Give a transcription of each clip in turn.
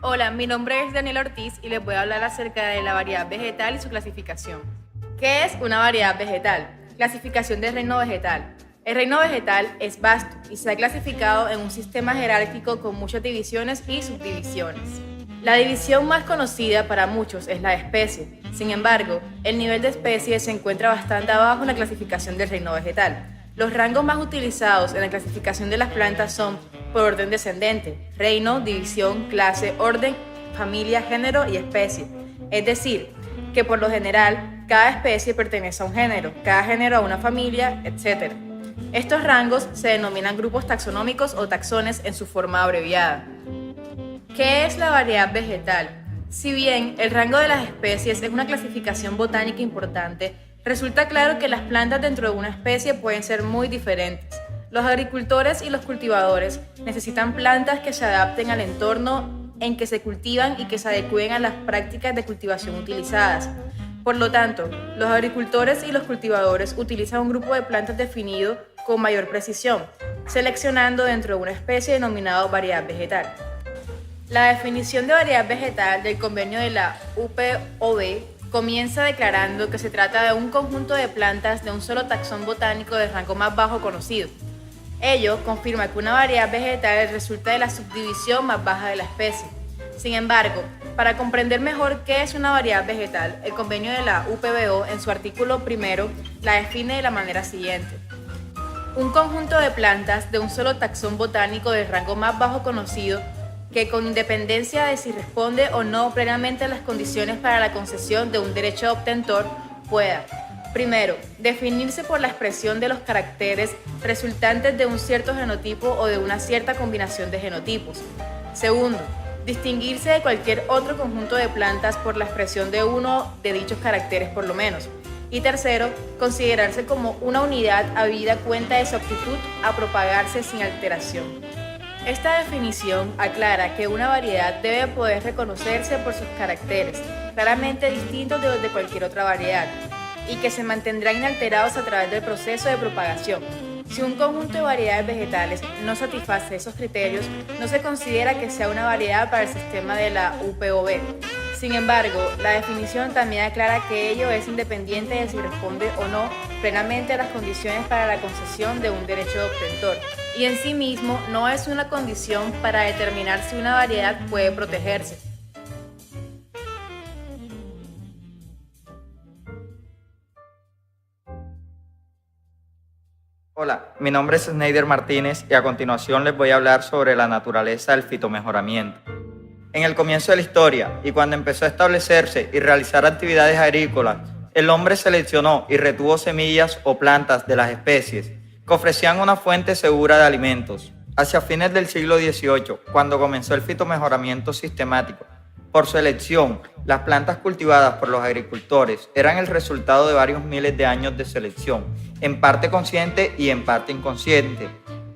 Hola, mi nombre es Daniela Ortiz y les voy a hablar acerca de la variedad vegetal y su clasificación. ¿Qué es una variedad vegetal? Clasificación del reino vegetal. El reino vegetal es vasto y se ha clasificado en un sistema jerárquico con muchas divisiones y subdivisiones. La división más conocida para muchos es la de especie. Sin embargo, el nivel de especie se encuentra bastante abajo en la clasificación del reino vegetal. Los rangos más utilizados en la clasificación de las plantas son por orden descendente: reino, división, clase, orden, familia, género y especie. Es decir, que por lo general, cada especie pertenece a un género, cada género a una familia, etc. Estos rangos se denominan grupos taxonómicos o taxones en su forma abreviada. ¿Qué es la variedad vegetal? Si bien el rango de las especies es una clasificación botánica importante, resulta claro que las plantas dentro de una especie pueden ser muy diferentes. Los agricultores y los cultivadores necesitan plantas que se adapten al entorno en que se cultivan y que se adecúen a las prácticas de cultivación utilizadas. Por lo tanto, los agricultores y los cultivadores utilizan un grupo de plantas definido con mayor precisión, seleccionando dentro de una especie denominado variedad vegetal. La definición de variedad vegetal del convenio de la UPOV comienza declarando que se trata de un conjunto de plantas de un solo taxón botánico del rango más bajo conocido. Ello confirma que una variedad vegetal resulta de la subdivisión más baja de la especie. Sin embargo, para comprender mejor qué es una variedad vegetal, el convenio de la UPBO en su artículo primero la define de la manera siguiente: un conjunto de plantas de un solo taxón botánico del rango más bajo conocido que, con independencia de si responde o no plenamente a las condiciones para la concesión de un derecho de obtentor, pueda: primero, definirse por la expresión de los caracteres resultantes de un cierto genotipo o de una cierta combinación de genotipos. Segundo, distinguirse de cualquier otro conjunto de plantas por la expresión de uno de dichos caracteres por lo menos. Y tercero, considerarse como una unidad habida cuenta de su aptitud a propagarse sin alteración. Esta definición aclara que una variedad debe poder reconocerse por sus caracteres, claramente distintos de los de cualquier otra variedad, y que se mantendrán inalterados a través del proceso de propagación. Si un conjunto de variedades vegetales no satisface esos criterios, no se considera que sea una variedad para el sistema de la UPOV. Sin embargo, la definición también aclara que ello es independiente de si responde o no plenamente a las condiciones para la concesión de un derecho de obtentor, y en sí mismo no es una condición para determinar si una variedad puede protegerse. Hola, mi nombre es Sneider Martínez y a continuación les voy a hablar sobre la naturaleza del fitomejoramiento. En el comienzo de la historia y cuando empezó a establecerse y realizar actividades agrícolas, el hombre seleccionó y retuvo semillas o plantas de las especies que ofrecían una fuente segura de alimentos. Hacia fines del siglo XVIII, cuando comenzó el fitomejoramiento sistemático, por su elección, las plantas cultivadas por los agricultores eran el resultado de varios miles de años de selección, en parte consciente y en parte inconsciente.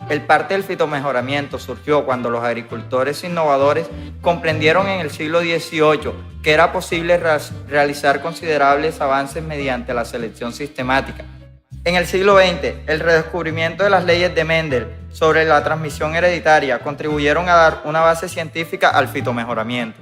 El parte del fitomejoramiento surgió cuando los agricultores innovadores comprendieron en el siglo XVIII que era posible realizar considerables avances mediante la selección sistemática. En el siglo XX, el redescubrimiento de las leyes de Mendel sobre la transmisión hereditaria contribuyeron a dar una base científica al fitomejoramiento.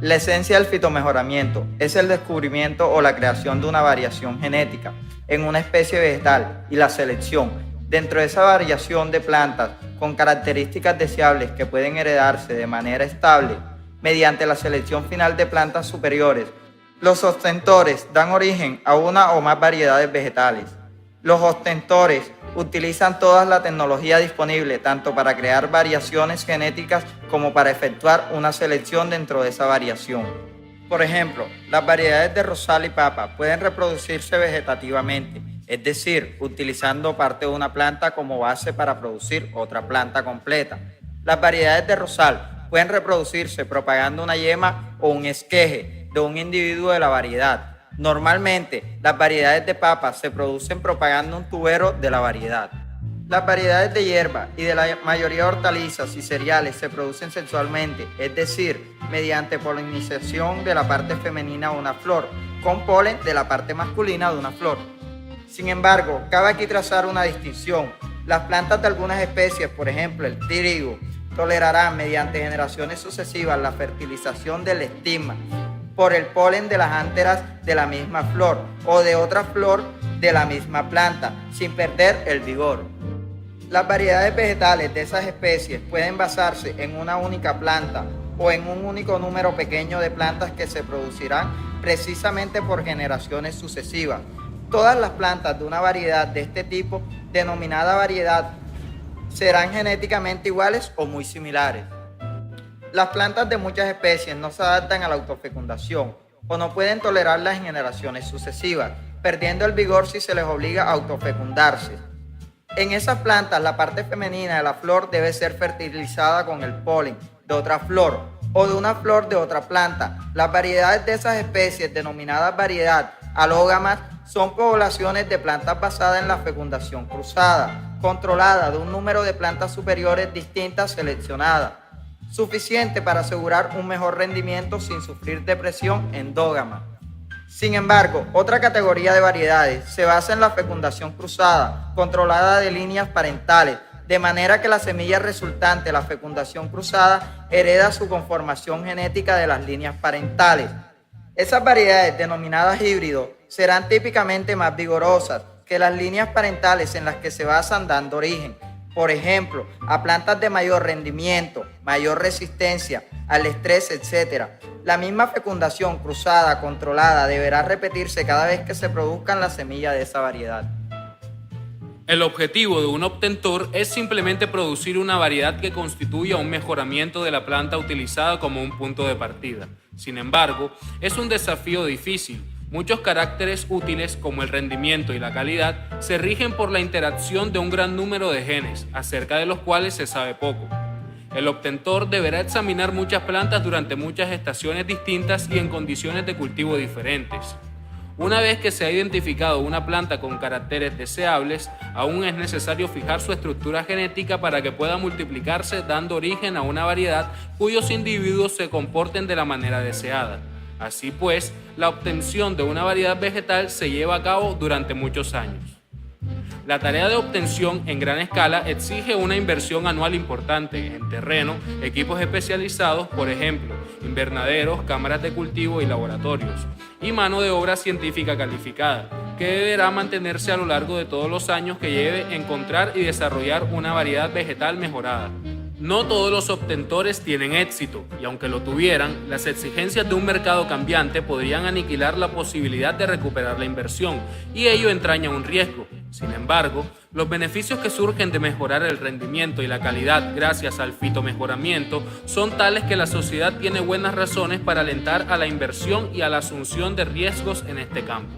La esencia del fitomejoramiento es el descubrimiento o la creación de una variación genética en una especie vegetal y la selección dentro de esa variación de plantas con características deseables que pueden heredarse de manera estable mediante la selección final de plantas superiores. Los ostentores dan origen a una o más variedades vegetales. Los ostentores utilizan toda la tecnología disponible tanto para crear variaciones genéticas como para efectuar una selección dentro de esa variación. Por ejemplo, las variedades de rosal y papa pueden reproducirse vegetativamente, es decir, utilizando parte de una planta como base para producir otra planta completa. Las variedades de rosal pueden reproducirse propagando una yema o un esqueje de un individuo de la variedad. Normalmente, las variedades de papa se producen propagando un tubero de la variedad. Las variedades de hierba y de la mayoría de hortalizas y cereales se producen sexualmente, es decir, mediante polinización de la parte femenina de una flor, con polen de la parte masculina de una flor. Sin embargo, cabe aquí trazar una distinción. Las plantas de algunas especies, por ejemplo el trigo, tolerarán mediante generaciones sucesivas la fertilización del estigma por el polen de las anteras de la misma flor o de otra flor de la misma planta, sin perder el vigor. Las variedades vegetales de esas especies pueden basarse en una única planta o en un único número pequeño de plantas que se producirán precisamente por generaciones sucesivas. Todas las plantas de una variedad de este tipo, denominada variedad, serán genéticamente iguales o muy similares. Las plantas de muchas especies no se adaptan a la autofecundación o no pueden tolerarlas en generaciones sucesivas, perdiendo el vigor si se les obliga a autofecundarse. En esas plantas, la parte femenina de la flor debe ser fertilizada con el polen de otra flor o de una flor de otra planta. Las variedades de esas especies, denominadas variedad alógamas, son poblaciones de plantas basadas en la fecundación cruzada, controlada de un número de plantas superiores distintas seleccionadas, suficiente para asegurar un mejor rendimiento sin sufrir depresión endógama. Sin embargo, otra categoría de variedades se basa en la fecundación cruzada, controlada de líneas parentales, de manera que la semilla resultante de la fecundación cruzada hereda su conformación genética de las líneas parentales. Esas variedades, denominadas híbridos, serán típicamente más vigorosas que las líneas parentales en las que se basan, dando origen, por ejemplo, a plantas de mayor rendimiento, mayor resistencia al estrés, etc. La misma fecundación cruzada controlada deberá repetirse cada vez que se produzcan las semillas de esa variedad. El objetivo de un obtentor es simplemente producir una variedad que constituya un mejoramiento de la planta utilizada como un punto de partida. Sin embargo, es un desafío difícil. Muchos caracteres útiles, como el rendimiento y la calidad, se rigen por la interacción de un gran número de genes, acerca de los cuales se sabe poco. El obtentor deberá examinar muchas plantas durante muchas estaciones distintas y en condiciones de cultivo diferentes. Una vez que se ha identificado una planta con caracteres deseables, aún es necesario fijar su estructura genética para que pueda multiplicarse, dando origen a una variedad cuyos individuos se comporten de la manera deseada. Así pues, la obtención de una variedad vegetal se lleva a cabo durante muchos años. La tarea de obtención en gran escala exige una inversión anual importante en terreno, equipos especializados, por ejemplo, invernaderos, cámaras de cultivo y laboratorios, y mano de obra científica calificada, que deberá mantenerse a lo largo de todos los años que lleve encontrar y desarrollar una variedad vegetal mejorada. No todos los obtentores tienen éxito, y aunque lo tuvieran, las exigencias de un mercado cambiante podrían aniquilar la posibilidad de recuperar la inversión, y ello entraña un riesgo. Sin embargo, los beneficios que surgen de mejorar el rendimiento y la calidad gracias al fitomejoramiento son tales que la sociedad tiene buenas razones para alentar a la inversión y a la asunción de riesgos en este campo.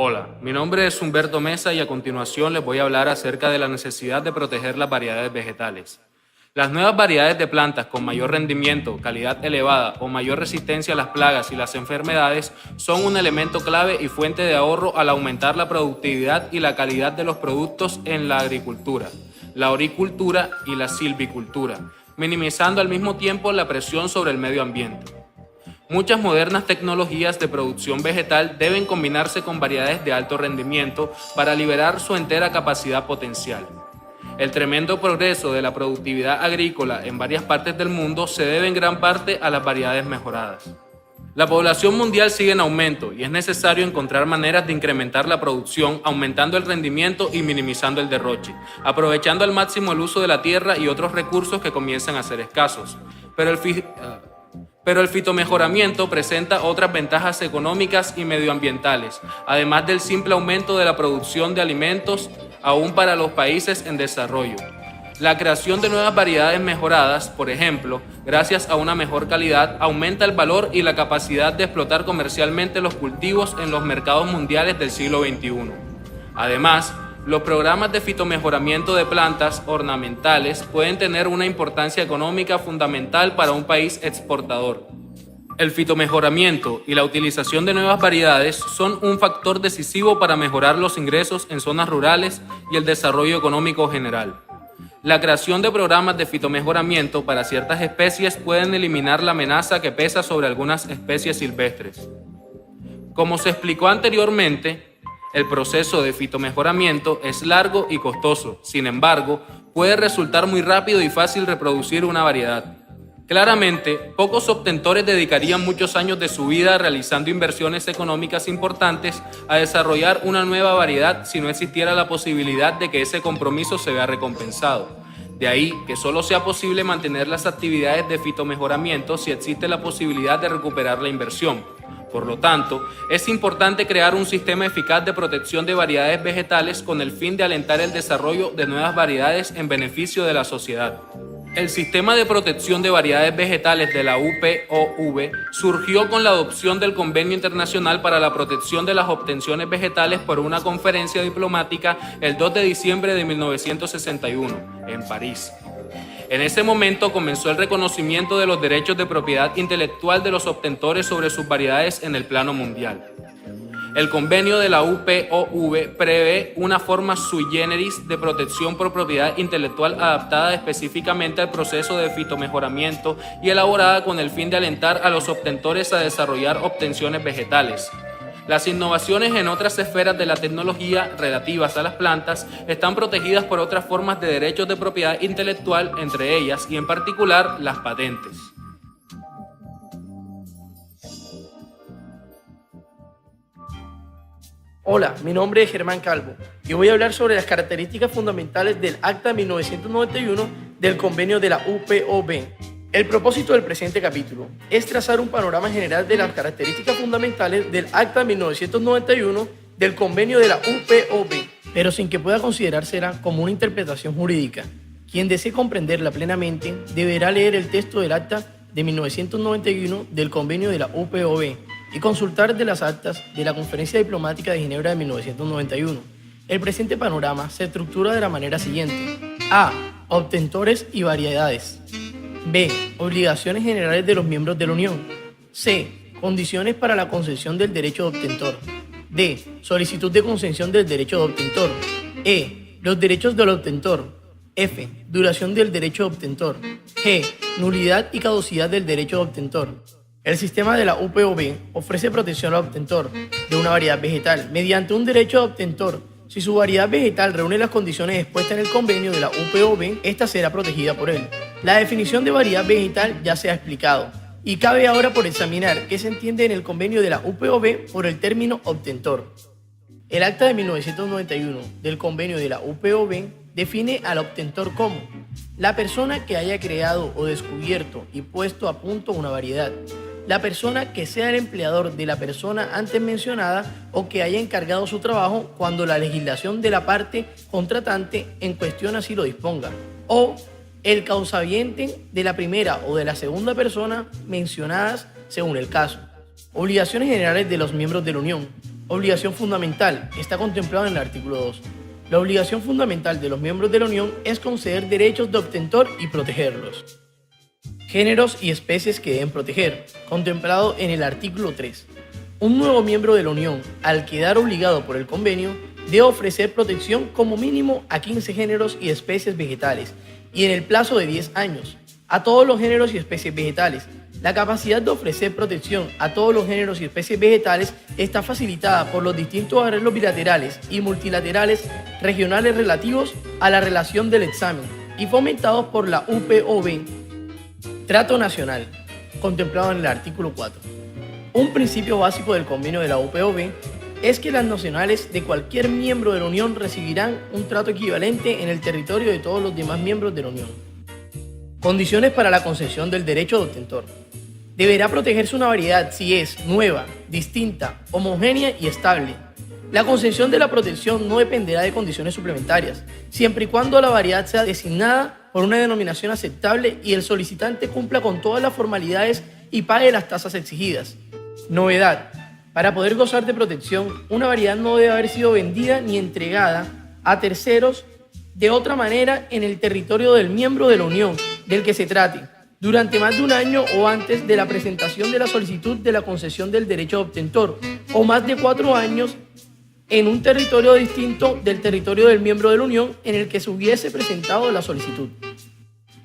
Hola, mi nombre es Humberto Mesa y a continuación les voy a hablar acerca de la necesidad de proteger las variedades vegetales. Las nuevas variedades de plantas con mayor rendimiento, calidad elevada o mayor resistencia a las plagas y las enfermedades son un elemento clave y fuente de ahorro al aumentar la productividad y la calidad de los productos en la agricultura, la horticultura y la silvicultura, minimizando al mismo tiempo la presión sobre el medio ambiente. Muchas modernas tecnologías de producción vegetal deben combinarse con variedades de alto rendimiento para liberar su entera capacidad potencial. El tremendo progreso de la productividad agrícola en varias partes del mundo se debe en gran parte a las variedades mejoradas. La población mundial sigue en aumento y es necesario encontrar maneras de incrementar la producción, aumentando el rendimiento y minimizando el derroche, aprovechando al máximo el uso de la tierra y otros recursos que comienzan a ser escasos. Pero el fitomejoramiento presenta otras ventajas económicas y medioambientales, además del simple aumento de la producción de alimentos, aún para los países en desarrollo. La creación de nuevas variedades mejoradas, por ejemplo, gracias a una mejor calidad, aumenta el valor y la capacidad de explotar comercialmente los cultivos en los mercados mundiales del siglo XXI. Además, los programas de fitomejoramiento de plantas ornamentales pueden tener una importancia económica fundamental para un país exportador. El fitomejoramiento y la utilización de nuevas variedades son un factor decisivo para mejorar los ingresos en zonas rurales y el desarrollo económico general. La creación de programas de fitomejoramiento para ciertas especies pueden eliminar la amenaza que pesa sobre algunas especies silvestres. Como se explicó anteriormente, el proceso de fitomejoramiento es largo y costoso. Sin embargo, puede resultar muy rápido y fácil reproducir una variedad. Claramente, pocos obtentores dedicarían muchos años de su vida realizando inversiones económicas importantes a desarrollar una nueva variedad si no existiera la posibilidad de que ese compromiso se vea recompensado. De ahí que solo sea posible mantener las actividades de fitomejoramiento si existe la posibilidad de recuperar la inversión. Por lo tanto, es importante crear un sistema eficaz de protección de variedades vegetales con el fin de alentar el desarrollo de nuevas variedades en beneficio de la sociedad. El sistema de protección de variedades vegetales de la UPOV surgió con la adopción del Convenio Internacional para la Protección de las Obtenciones Vegetales por una conferencia diplomática el 2 de diciembre de 1961, en París. En ese momento comenzó el reconocimiento de los derechos de propiedad intelectual de los obtentores sobre sus variedades en el plano mundial. El convenio de la UPOV prevé una forma sui generis de protección por propiedad intelectual adaptada específicamente al proceso de fitomejoramiento y elaborada con el fin de alentar a los obtentores a desarrollar obtenciones vegetales. Las innovaciones en otras esferas de la tecnología relativas a las plantas están protegidas por otras formas de derechos de propiedad intelectual, entre ellas y en particular las patentes. Hola, mi nombre es Germán Calvo y voy a hablar sobre las características fundamentales del Acta 1991 del Convenio de la UPOV. El propósito del presente capítulo es trazar un panorama general de las características fundamentales del Acta 1991 del Convenio de la UPOV, pero sin que pueda considerársela como una interpretación jurídica. Quien desee comprenderla plenamente deberá leer el texto del Acta de 1991 del Convenio de la UPOV y consultar de las actas de la Conferencia Diplomática de Ginebra de 1991. El presente panorama se estructura de la manera siguiente. A. Obtentores y variedades. B. Obligaciones generales de los miembros de la Unión. C. Condiciones para la concesión del derecho de obtentor. D. Solicitud de concesión del derecho de obtentor. E. Los derechos del obtentor. F. Duración del derecho de obtentor. G. Nulidad y caducidad del derecho de obtentor. El sistema de la UPOV ofrece protección al obtentor de una variedad vegetal mediante un derecho de obtentor. Si su variedad vegetal reúne las condiciones expuestas en el convenio de la UPOV, esta será protegida por él. La definición de variedad vegetal ya se ha explicado y cabe ahora por examinar qué se entiende en el convenio de la UPOV por el término obtentor. El acta de 1991 del convenio de la UPOV define al obtentor como la persona que haya creado o descubierto y puesto a punto una variedad, la persona que sea el empleador de la persona antes mencionada o que haya encargado su trabajo cuando la legislación de la parte contratante en cuestión así lo disponga, o el causaviente de la primera o de la segunda persona mencionadas según el caso. Obligaciones generales de los miembros de la Unión. Obligación fundamental está contemplado en el artículo 2. La obligación fundamental de los miembros de la Unión es conceder derechos de obtentor y protegerlos. Géneros y especies que deben proteger, contemplado en el artículo 3. Un nuevo miembro de la Unión, al quedar obligado por el convenio, debe ofrecer protección como mínimo a 15 géneros y especies vegetales y en el plazo de 10 años, a todos los géneros y especies vegetales. La capacidad de ofrecer protección a todos los géneros y especies vegetales está facilitada por los distintos arreglos bilaterales y multilaterales regionales relativos a la relación del examen y fomentados por la UPOV. Trato nacional, contemplado en el artículo 4. Un principio básico del convenio de la UPOV es que las nacionales de cualquier miembro de la Unión recibirán un trato equivalente en el territorio de todos los demás miembros de la Unión. Condiciones para la concesión del derecho de obtentor. Deberá protegerse una variedad si es nueva, distinta, homogénea y estable. La concesión de la protección no dependerá de condiciones suplementarias, siempre y cuando la variedad sea designada por una denominación aceptable y el solicitante cumpla con todas las formalidades y pague las tasas exigidas. Novedad. Para poder gozar de protección, una variedad no debe haber sido vendida ni entregada a terceros de otra manera en el territorio del miembro de la Unión del que se trate, durante más de un año o antes de la presentación de la solicitud de la concesión del derecho de obtentor, o más de 4 años en un territorio distinto del territorio del miembro de la Unión en el que se hubiese presentado la solicitud.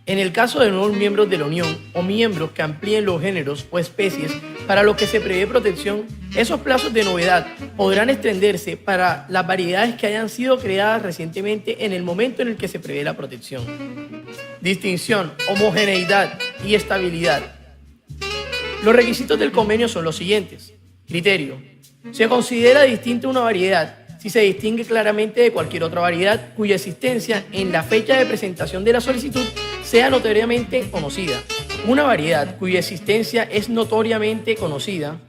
En el caso de nuevos miembros de la Unión o miembros que amplíen los géneros o especies para los que se prevé protección, esos plazos de novedad podrán extenderse para las variedades que hayan sido creadas recientemente en el momento en el que se prevé la protección. Distinción, homogeneidad y estabilidad. Los requisitos del convenio son los siguientes. Criterio. Se considera distinta una variedad si se distingue claramente de cualquier otra variedad cuya existencia en la fecha de presentación de la solicitud sea notoriamente conocida. Una variedad cuya existencia es notoriamente conocida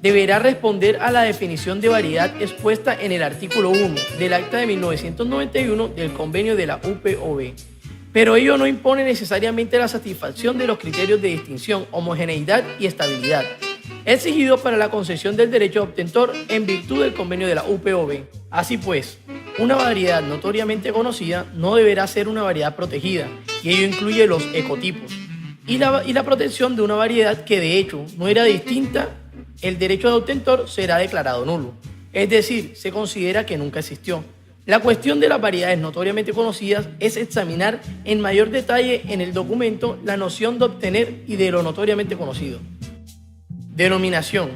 deberá responder a la definición de variedad expuesta en el artículo 1 del Acta de 1991 del Convenio de la UPOB. Pero ello no impone necesariamente la satisfacción de los criterios de distinción, homogeneidad y estabilidad exigidos para la concesión del derecho de obtentor en virtud del convenio de la UPOB. Así pues, una variedad notoriamente conocida no deberá ser una variedad protegida, y ello incluye los ecotipos, y la protección de una variedad que de hecho no era distinta, el derecho de obtentor será declarado nulo, es decir, se considera que nunca existió. La cuestión de las variedades notoriamente conocidas es examinar en mayor detalle en el documento la noción de obtener y de lo notoriamente conocido. Denominación.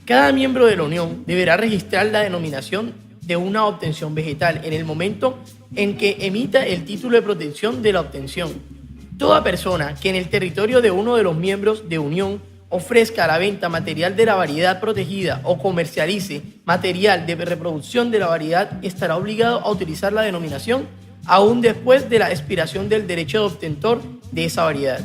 Cada miembro de la Unión deberá registrar la denominación de una obtención vegetal en el momento en que emita el título de protección de la obtención. Toda persona que en el territorio de uno de los miembros de Unión ofrezca a la venta material de la variedad protegida o comercialice material de reproducción de la variedad estará obligado a utilizar la denominación aún después de la expiración del derecho de obtentor de esa variedad.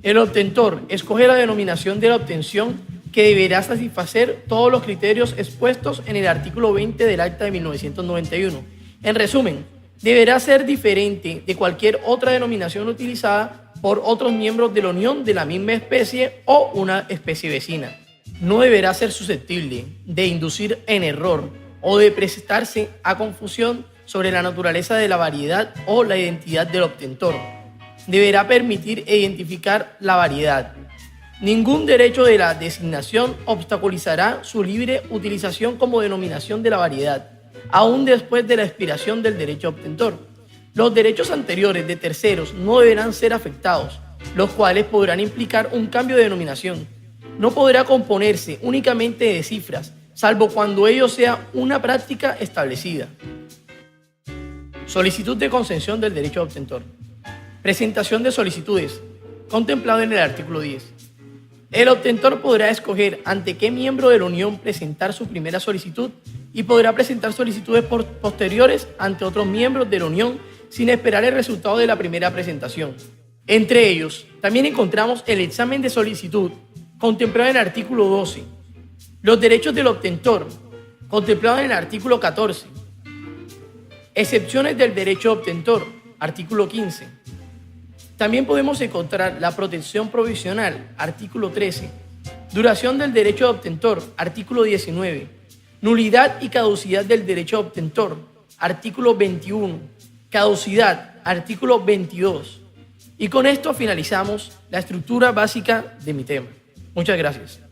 El obtentor escoge la denominación de la obtención que deberá satisfacer todos los criterios expuestos en el artículo 20 del Acta de 1991. En resumen, deberá ser diferente de cualquier otra denominación utilizada por otros miembros de la Unión de la misma especie o una especie vecina. No deberá ser susceptible de inducir en error o de prestarse a confusión sobre la naturaleza de la variedad o la identidad del obtentor. Deberá permitir identificar la variedad. Ningún derecho de la designación obstaculizará su libre utilización como denominación de la variedad, aún después de la expiración del derecho obtentor. Los derechos anteriores de terceros no deberán ser afectados, los cuales podrán implicar un cambio de denominación. No podrá componerse únicamente de cifras, salvo cuando ello sea una práctica establecida. Solicitud de concesión del derecho obtentor. Presentación de solicitudes, contemplado en el artículo 10. El obtentor podrá escoger ante qué miembro de la Unión presentar su primera solicitud y podrá presentar solicitudes posteriores ante otros miembros de la Unión sin esperar el resultado de la primera presentación. Entre ellos, también encontramos el examen de solicitud, contemplado en el artículo 12, los derechos del obtentor, contemplados en el artículo 14, excepciones del derecho obtentor, artículo 15. También podemos encontrar la protección provisional, artículo 13, duración del derecho de obtentor, artículo 19, nulidad y caducidad del derecho de obtentor, artículo 21, caducidad, artículo 22. Y con esto finalizamos la estructura básica de mi tema. Muchas gracias.